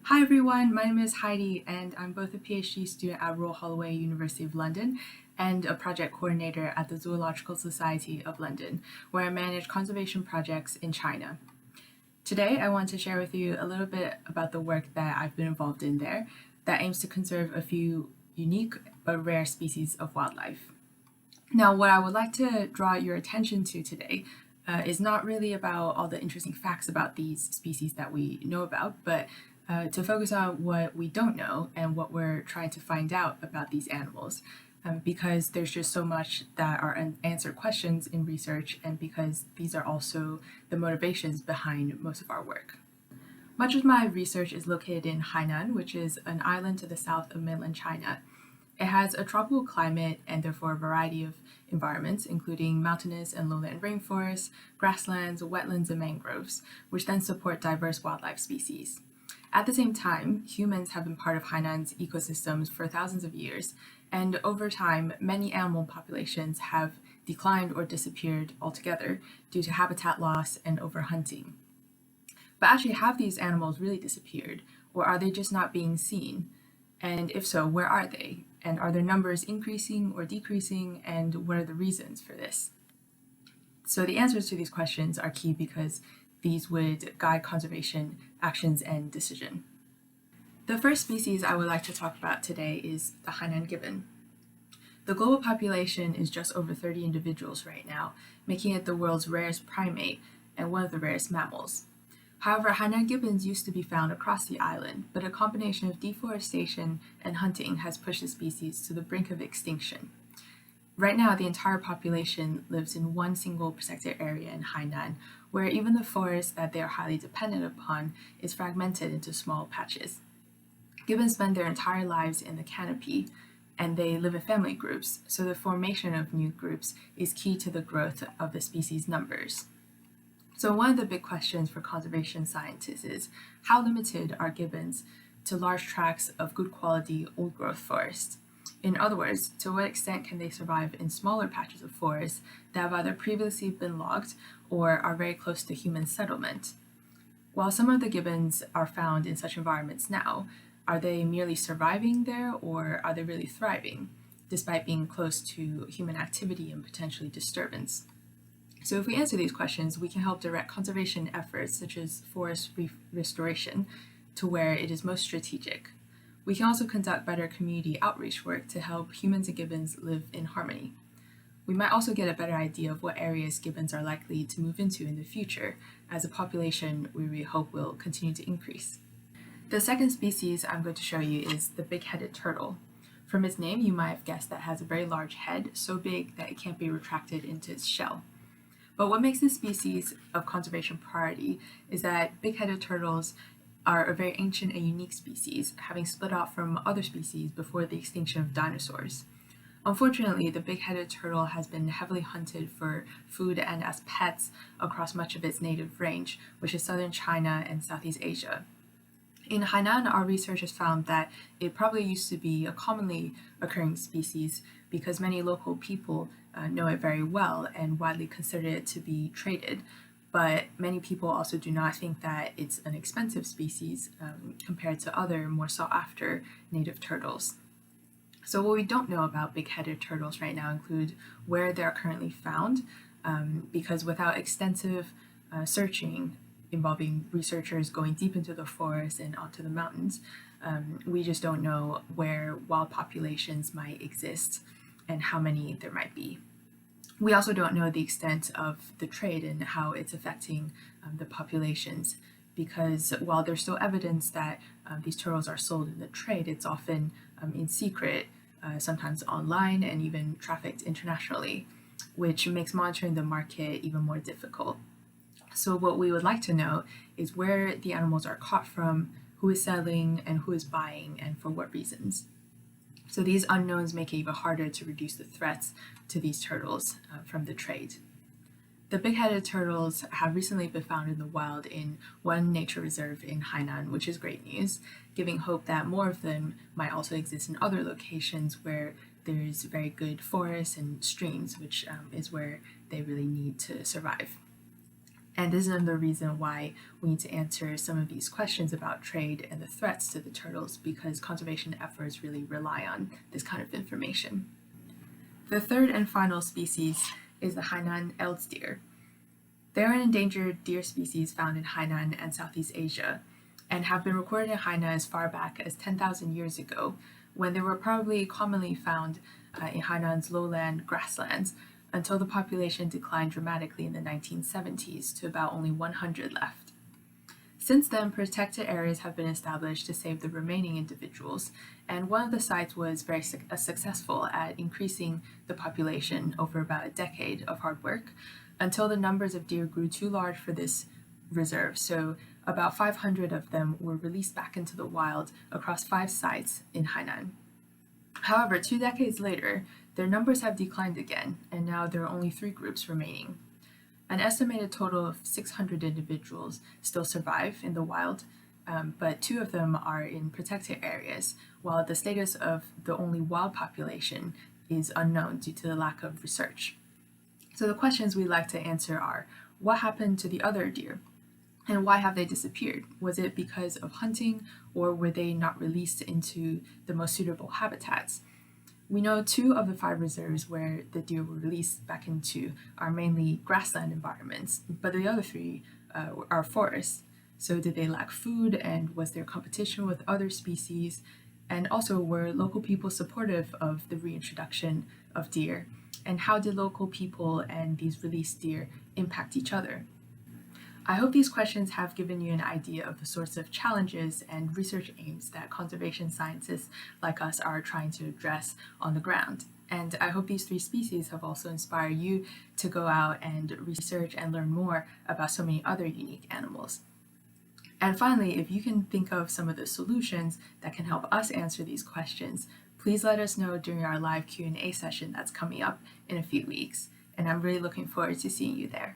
Hi everyone, my name is Heidi and I'm both a PhD student at Royal Holloway University of London and a project coordinator at the Zoological Society of London, where I manage conservation projects in China. Today I want to share with you a little bit about the work that I've been involved in there that aims to conserve a few unique but rare species of wildlife. Now, what I would like to draw your attention to today is not really about all the interesting facts about these species that we know about, but to focus on what we don't know and what we're trying to find out about these animals. Because there's just so much that are unanswered questions in research, and because these are also the motivations behind most of our work. Much of my research is located in Hainan, which is an island to the south of mainland China. It has a tropical climate and therefore a variety of environments, including mountainous and lowland rainforests, grasslands, wetlands, and mangroves, which then support diverse wildlife species. At the same time, humans have been part of Hainan's ecosystems for thousands of years, and over time, many animal populations have declined or disappeared altogether due to habitat loss and overhunting. But actually, have these animals really disappeared, or are they just not being seen? And if so, where are they? And are their numbers increasing or decreasing? And what are the reasons for this? So the answers to these questions are key because these would guide conservation actions and decision. The first species I would like to talk about today is the Hainan gibbon. The global population is just over 30 individuals right now, making it the world's rarest primate and one of the rarest mammals. However, Hainan gibbons used to be found across the island, but a combination of deforestation and hunting has pushed the species to the brink of extinction. Right now, the entire population lives in one single protected area in Hainan, where even the forest that they are highly dependent upon is fragmented into small patches. Gibbons spend their entire lives in the canopy, and they live in family groups, so the formation of new groups is key to the growth of the species' numbers. So one of the big questions for conservation scientists is, how limited are gibbons to large tracts of good quality old growth forest? In other words, to what extent can they survive in smaller patches of forest that have either previously been logged or are very close to human settlement? While some of the gibbons are found in such environments now, are they merely surviving there, or are they really thriving, despite being close to human activity and potentially disturbance? So if we answer these questions, we can help direct conservation efforts such as forest restoration to where it is most strategic. We can also conduct better community outreach work to help humans and gibbons live in harmony. We might also get a better idea of what areas gibbons are likely to move into in the future, as a population we hope will continue to increase. The second species I'm going to show you is the big-headed turtle. From its name, you might have guessed that it has a very large head, so big that it can't be retracted into its shell. But what makes this species of conservation priority is that big-headed turtles are a very ancient and unique species, having split off from other species before the extinction of dinosaurs. Unfortunately, the big-headed turtle has been heavily hunted for food and as pets across much of its native range, which is southern China and Southeast Asia. In Hainan, our research has found that it probably used to be a commonly occurring species because many local people know it very well and widely consider it to be traded. But many people also do not think that it's an expensive species compared to other more sought-after native turtles. So what we don't know about big-headed turtles right now include where they're currently found, because without extensive searching involving researchers going deep into the forest and onto the mountains, we just don't know where wild populations might exist and how many there might be. We also don't know the extent of the trade and how it's affecting the populations, because while there's still evidence that these turtles are sold in the trade, it's often in secret, sometimes online, and even trafficked internationally, which makes monitoring the market even more difficult. So what we would like to know is where the animals are caught from, who is selling, and who is buying, and for what reasons. So these unknowns make it even harder to reduce the threats to these turtles from the trade. The big-headed turtles have recently been found in the wild in one nature reserve in Hainan, which is great news, giving hope that more of them might also exist in other locations where there's very good forests and streams, which is where they really need to survive. And this is another reason why we need to answer some of these questions about trade and the threats to the turtles, because conservation efforts really rely on this kind of information. The third and final species is the Hainan elds deer. They're an endangered deer species found in Hainan and Southeast Asia, and have been recorded in Hainan as far back as 10,000 years ago, when they were probably commonly found in Hainan's lowland grasslands, until the population declined dramatically in the 1970s to about only 100 left. Since then, protected areas have been established to save the remaining individuals, and one of the sites was very successful at increasing the population over about a decade of hard work, until the numbers of deer grew too large for this reserve, so about 500 of them were released back into the wild across 5 sites in Hainan. However, 2 decades later, their numbers have declined again, and now there are only 3 groups remaining. An estimated total of 600 individuals still survive in the wild, but 2 of them are in protected areas, while the status of the only wild population is unknown due to the lack of research. So the questions we'd like to answer are, what happened to the other deer? And why have they disappeared? Was it because of hunting, or were they not released into the most suitable habitats? We know 2 of the 5 reserves where the deer were released back into are mainly grassland environments, but the other 3 are forests. So did they lack food, and was there competition with other species? And also, were local people supportive of the reintroduction of deer? And how did local people and these released deer impact each other? I hope these questions have given you an idea of the sorts of challenges and research aims that conservation scientists like us are trying to address on the ground. And I hope these 3 species have also inspired you to go out and research and learn more about so many other unique animals. And finally, if you can think of some of the solutions that can help us answer these questions, please let us know during our live Q&A session that's coming up in a few weeks. And I'm really looking forward to seeing you there.